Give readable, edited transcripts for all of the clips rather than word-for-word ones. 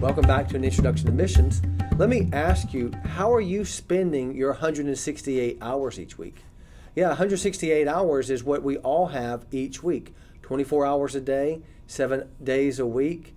Welcome back to an introduction to missions. Let me ask you, how are you spending your 168 hours each week? Yeah, 168 hours is what we all have each week. 24 hours a day, 7 days a week.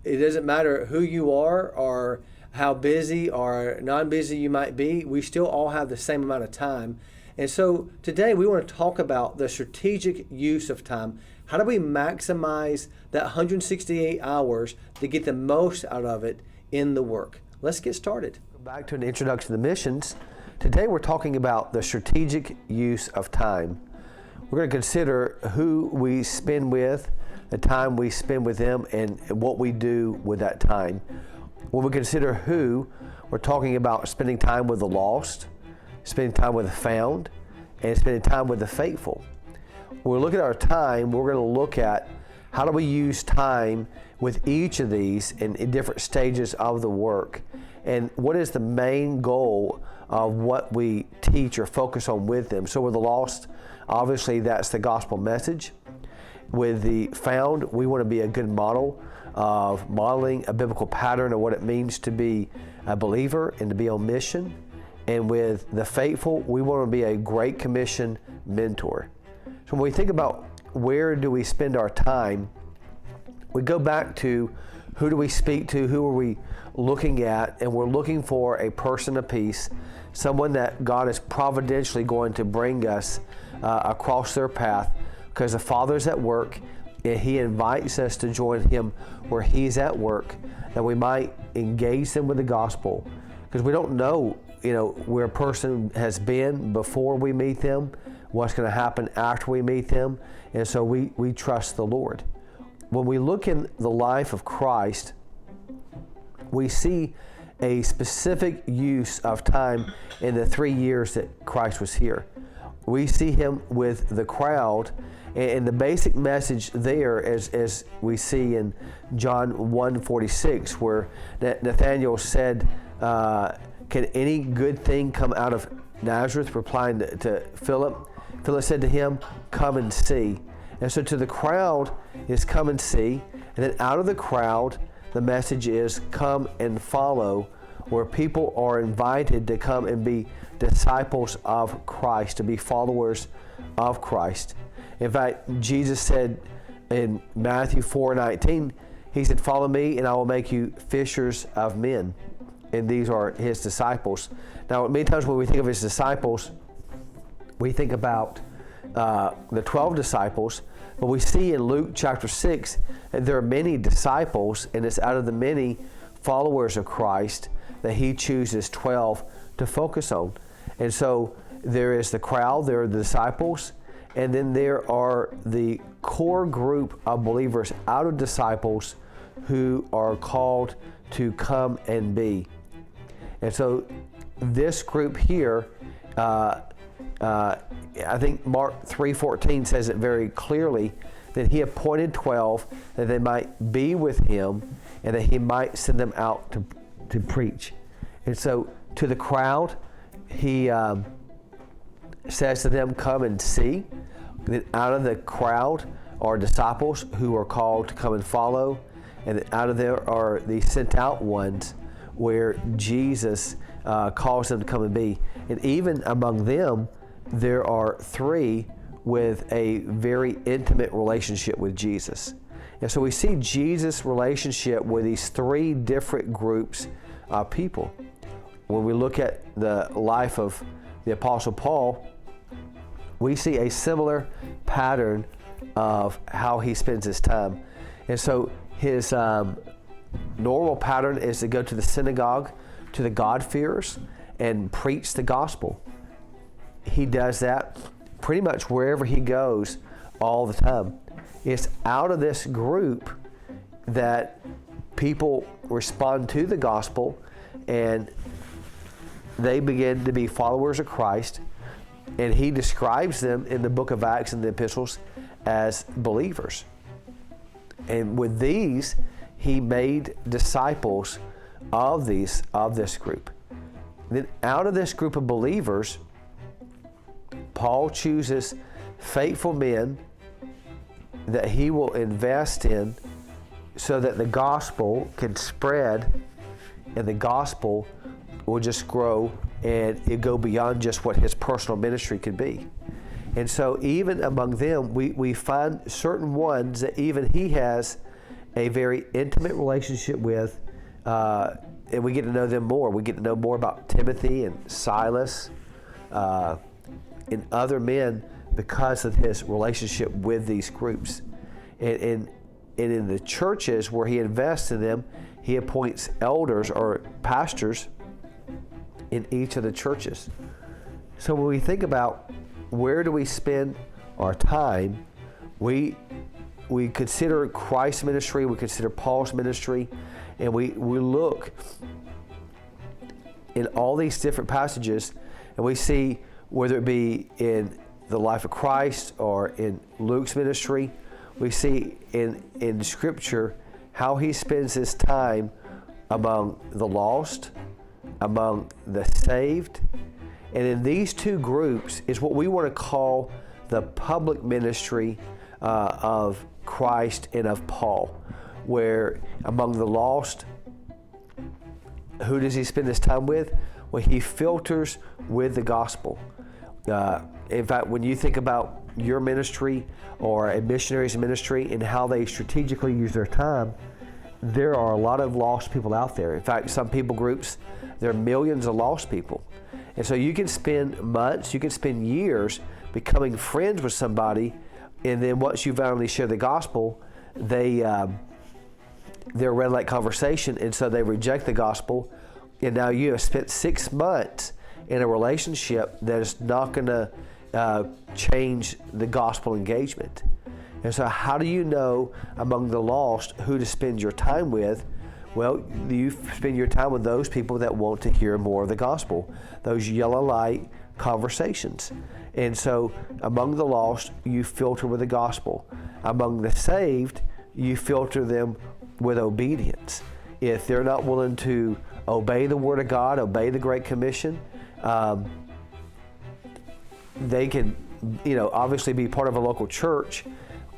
It doesn't matter who you are or how busy or non-busy you might be, we still all have the same amount of time. And so today we want to talk about the strategic use of time. How do we maximize that 168 hours to get the most out of it in the work? Let's get started. Back to an introduction to the missions. Today we're talking about the strategic use of time. We're going to consider who we spend with, the time we spend with them, and what we do with that time. When we consider who, we're talking about spending time with the lost, spending time with the found, and spending time with the faithful. When we look at our time, we're going to look at how do we use time with each of these in different stages of the work, and what is the main goal of what we teach or focus on with them. So with the lost, obviously that's the gospel message. With the found, we want to be a good model of modeling a biblical pattern of what it means to be a believer and to be on mission. And with the faithful, we want to be a Great Commission mentor. So when we think about where do we spend our time, we go back to who do we speak to, who are we looking at, and we're looking for a person of peace, someone that God is providentially going to bring us across their path, because the Father's at work and He invites us to join Him where He's at work, that we might engage them with the gospel, because we don't know where a person has been before we meet them, what's going to happen after we meet them, and so we trust the Lord. When we look in the life of Christ, we see a specific use of time in the 3 years that Christ was here. We see Him with the crowd, and the basic message there, as we see in John 1:46, where Nathanael said, can any good thing come out of Nazareth? Replying to Philip. Philip said to him, come and see. And so to the crowd is come and see. And then out of the crowd, the message is come and follow, where people are invited to come and be disciples of Christ, to be followers of Christ. In fact, Jesus said in Matthew 4:19, He said, follow me and I will make you fishers of men. And these are His disciples. Now, many times when we think of His disciples, we think about the 12 disciples, but we see in Luke chapter 6 that there are many disciples, and it's out of the many followers of Christ that He chooses 12 to focus on. And so there is the crowd, there are the disciples, and then there are the core group of believers out of disciples who are called to come and be. And so this group here, I think Mark 3:14 says it very clearly, that He appointed 12 that they might be with Him and that He might send them out to preach. And so to the crowd, He says to them, come and see. Then out of the crowd are disciples who are called to come and follow. And then out of there are the sent out ones, where Jesus calls them to come and be. And even among them, there are 3 with a very intimate relationship with Jesus. And so we see Jesus' relationship with these 3 different groups of people. When we look at the life of the Apostle Paul, we see a similar pattern of how he spends his time. And so his normal pattern is to go to the synagogue, to the God-fearers, and preach the gospel. He does that pretty much wherever he goes all the time. It's out of this group that people respond to the gospel and they begin to be followers of Christ. And he describes them in the book of Acts and the epistles as believers. And with these, he made disciples of this group. Then out of this group of believers, Paul chooses faithful men that he will invest in so that the gospel can spread, and the gospel will just grow and it go beyond just what his personal ministry could be. And so even among them, we find certain ones that even he has a very intimate relationship with, and we get to know them more. We get to know more about Timothy and Silas and other men because of his relationship with these groups. And in the churches where he invests in them, he appoints elders or pastors in each of the churches. So when we think about where do we spend our time, we consider Christ's ministry, we consider Paul's ministry, and we look in all these different passages, and we see whether it be in the life of Christ or in Luke's ministry, we see in Scripture how he spends his time among the lost, among the saved. And in these two groups is what we want to call the public ministry of Christ and of Paul, where among the lost, who does he spend his time with? Well, he filters with the gospel. In fact, when you think about your ministry or a missionary's ministry and how they strategically use their time, there are a lot of lost people out there. In fact, some people groups, there are millions of lost people. And so you can spend months, you can spend years becoming friends with somebody, and then once you finally share the gospel, they're red light conversation, and so they reject the gospel, and now you have spent 6 months in a relationship that is not going to change the gospel engagement. And so how do you know among the lost who to spend your time with? Well, you spend your time with those people that want to hear more of the gospel, those yellow light conversations. And so among the lost, you filter with the gospel. Among the saved, you filter them with obedience. If they're not willing to obey the Word of God, obey the Great Commission, they can, obviously be part of a local church,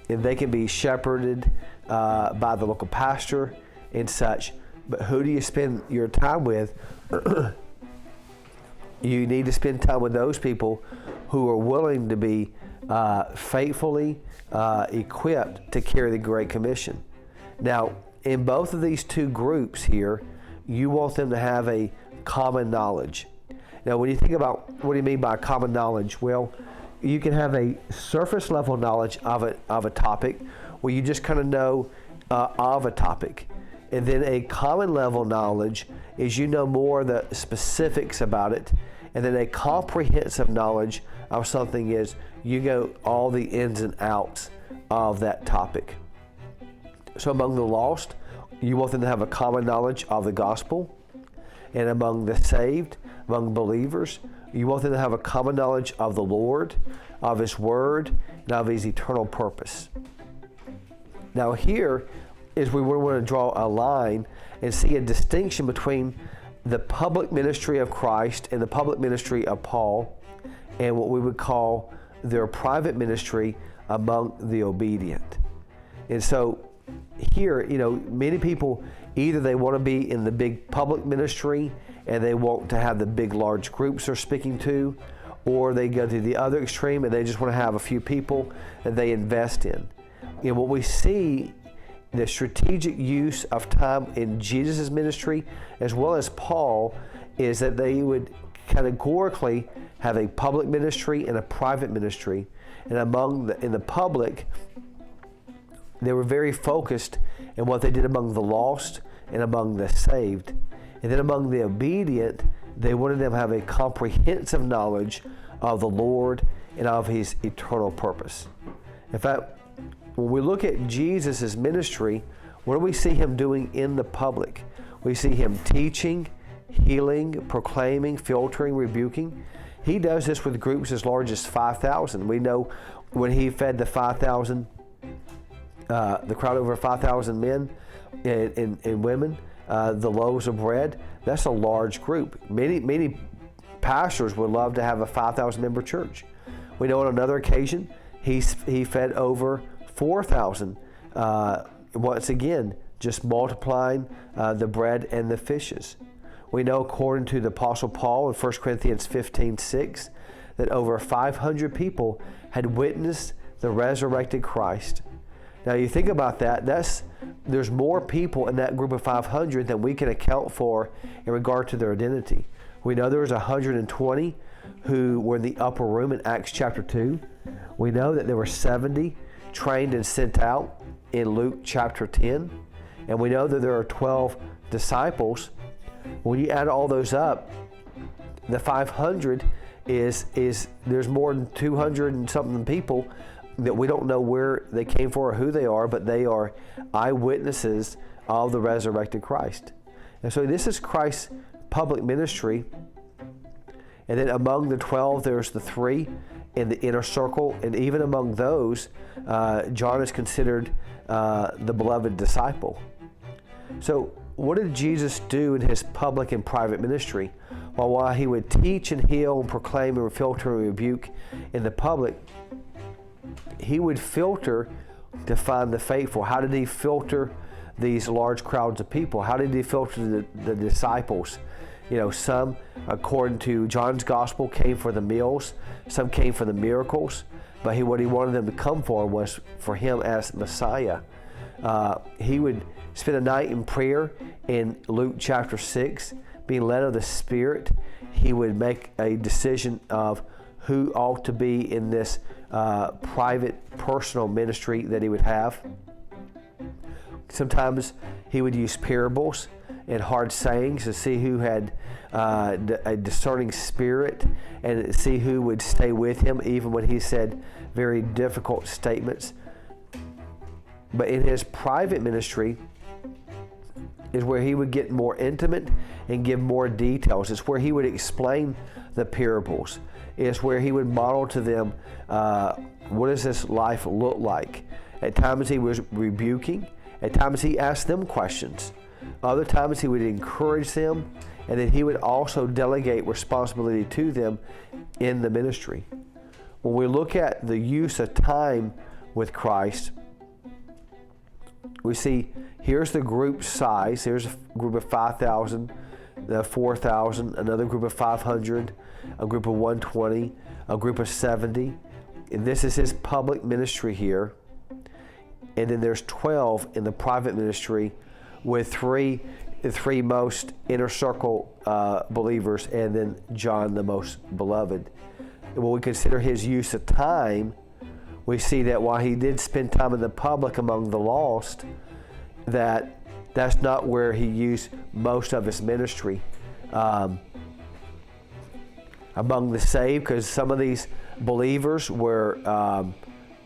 and they can be shepherded by the local pastor and such. But who do you spend your time with? You need to spend time with those people who are willing to be faithfully equipped to carry the Great Commission. Now, in both of these two groups here, you want them to have a common knowledge. Now, when you think about what do you mean by common knowledge? Well, you can have a surface level knowledge of a topic where you just kind of know of a topic. And then a common level knowledge is you know more of the specifics about it. And then a comprehensive knowledge of something is you know all the ins and outs of that topic. So among the lost, you want them to have a common knowledge of the gospel. And among the saved, among believers, you want them to have a common knowledge of the Lord, of His Word, and of His eternal purpose. Now here is we want to draw a line and see a distinction between the public ministry of Christ and the public ministry of Paul, and what we would call their private ministry among the obedient. And so here, many people, either they want to be in the big public ministry and they want to have the big large groups they're speaking to, or they go to the other extreme and they just want to have a few people that they invest in. And what we see, the strategic use of time in Jesus' ministry as well as Paul, is that they would categorically have a public ministry and a private ministry. And in the public, they were very focused in what they did among the lost and among the saved. And then among the obedient, they wanted them to have a comprehensive knowledge of the Lord and of His eternal purpose. In fact, when we look at Jesus' ministry, what do we see Him doing in the public? We see Him teaching, healing, proclaiming, filtering, rebuking. He does this with groups as large as 5,000. We know when He fed the 5,000, the crowd over 5,000 men and women, the loaves of bread, that's a large group. Many pastors would love to have a 5,000 member church. We know on another occasion, he fed over 4,000 once again, just multiplying the bread and the fishes. We know, according to the Apostle Paul in 1 Corinthians 15:6, that over 500 people had witnessed the resurrected Christ. Now you think about that, there's more people in that group of 500 than we can account for in regard to their identity. We know there was 120 who were in the upper room in Acts chapter 2. We know that there were 70 trained and sent out in Luke chapter 10. And we know that there are 12 disciples. When you add all those up, the 500 is there's more than 200 and something people that we don't know where they came from or who they are, but they are eyewitnesses of the resurrected Christ. And so this is Christ's public ministry. And then among the 12, there's the 3 in the inner circle. And even among those, John is considered the beloved disciple. So what did Jesus do in his public and private ministry? Well, while he would teach and heal and proclaim and filter and rebuke in the public, he would filter to find the faithful. How did he filter these large crowds of people? How did he filter the disciples? You know, some, according to John's gospel, came for the meals. Some came for the miracles. But what he wanted them to come for was for him as Messiah. He would spend a night in prayer in Luke chapter 6, being led of the Spirit. He would make a decision of who ought to be in this private, personal ministry that he would have. Sometimes he would use parables and hard sayings to see who had a discerning spirit and see who would stay with him even when he said very difficult statements. But in his private ministry is where he would get more intimate and give more details. It's where he would explain the parables. It's where he would model to them what does this life look like. At times he was rebuking. At times he asked them questions. Other times he would encourage them, and then he would also delegate responsibility to them in the ministry. When we look at the use of time with Christ, we see here's the group size. Here's a group of 5,000, 4,000, another group of 500, a group of 120, a group of 70. And this is his public ministry here. And then there's 12 in the private ministry with the three most inner circle believers, and then John, the most beloved. When we consider his use of time, we see that while he did spend time in the public among the lost, that's not where he used most of his ministry. Among the saved, because some of these believers were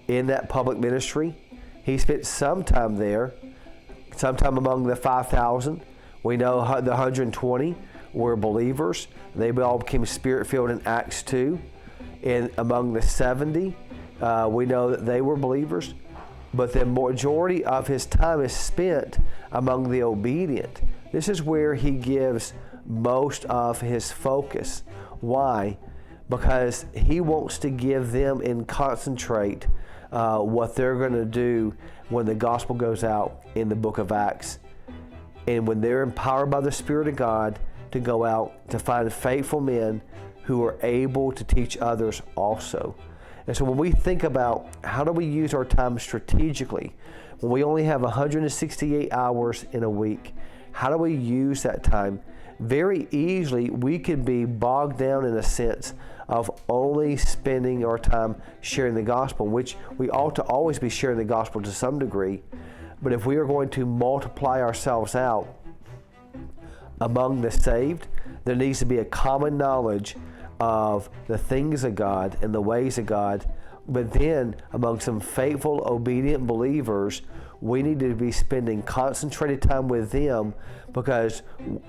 in that public ministry, he spent some time there, sometime among the 5,000. We know the 120 were believers. They all became Spirit-filled in Acts 2. And among the 70, we know that they were believers. But the majority of his time is spent among the obedient. This is where he gives most of his focus. Why? Because he wants to give them and concentrate what they're going to do when the gospel goes out in the book of Acts. And when they're empowered by the Spirit of God to go out to find faithful men who are able to teach others also. And so when we think about how do we use our time strategically, when we only have 168 hours in a week, how do we use that time? Very easily, we could be bogged down in a sense of only spending our time sharing the gospel, which we ought to always be sharing the gospel to some degree. But if we are going to multiply ourselves out among the saved, there needs to be a common knowledge of the things of God and the ways of God. But then among some faithful, obedient believers, we need to be spending concentrated time with them, because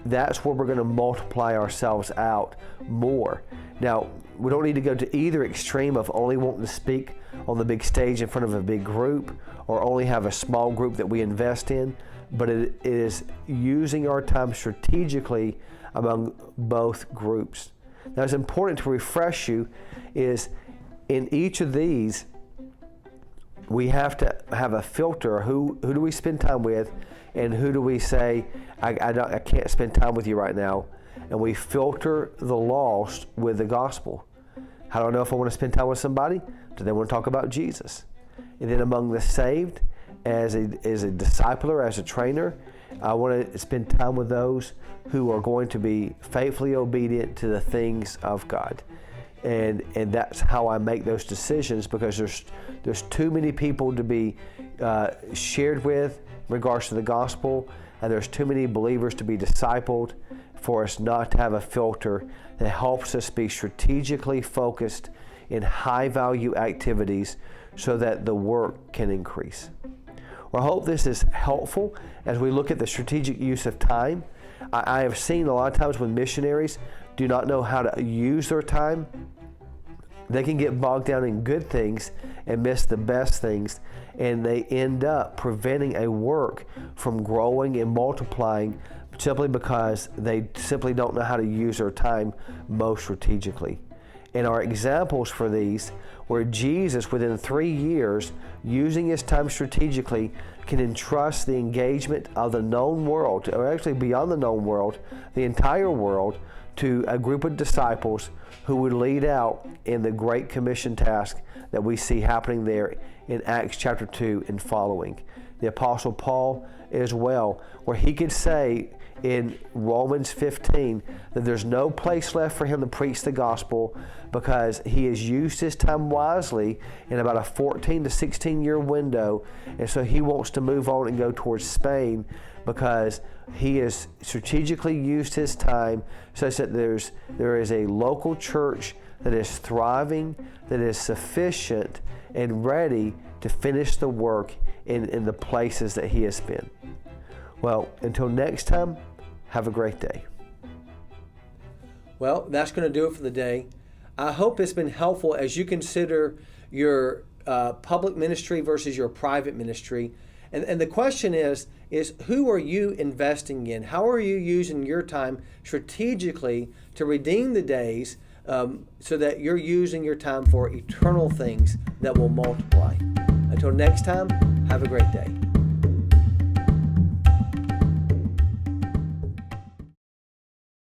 that's where we're going to multiply ourselves out more. Now, we don't need to go to either extreme of only wanting to speak on the big stage in front of a big group, or only have a small group that we invest in, but it is using our time strategically among both groups. Now, it's important to refresh you is in each of these, we have to have a filter. Who do we spend time with, and who do we say, I can't spend time with you right now? And we filter the lost with the gospel. How do I know if I want to spend time with somebody? Do they want to talk about Jesus? And then among the saved, as a discipler, as a trainer, I want to spend time with those who are going to be faithfully obedient to the things of God. And that's how I make those decisions, because there's too many people to be shared with in regards to the gospel, and there's too many believers to be discipled for us not to have a filter that helps us be strategically focused in high value activities so that the work can increase. Well, I hope this is helpful as we look at the strategic use of time. I have seen a lot of times when missionaries do not know how to use their time, they can get bogged down in good things and miss the best things, and they end up preventing a work from growing and multiplying simply because they simply don't know how to use their time most strategically. And our examples for these where Jesus, within 3 years, using his time strategically, can entrust the engagement of the known world, or actually beyond the known world, the entire world, to a group of disciples who would lead out in the Great Commission task that we see happening there in Acts chapter 2 and following. The Apostle Paul as well, where he could say in Romans 15 that there's no place left for him to preach the gospel because he has used his time wisely in about a 14 to 16 year window, and so he wants to move on and go towards Spain because he has strategically used his time such that there is a local church that is thriving, that is sufficient and ready to finish the work in the places that he has been. Well, until next time, have a great day. Well, that's going to do it for the day. I hope it's been helpful as you consider your public ministry versus your private ministry. And the question is who are you investing in? How are you using your time strategically to redeem the days so that you're using your time for eternal things that will multiply? Until next time, have a great day.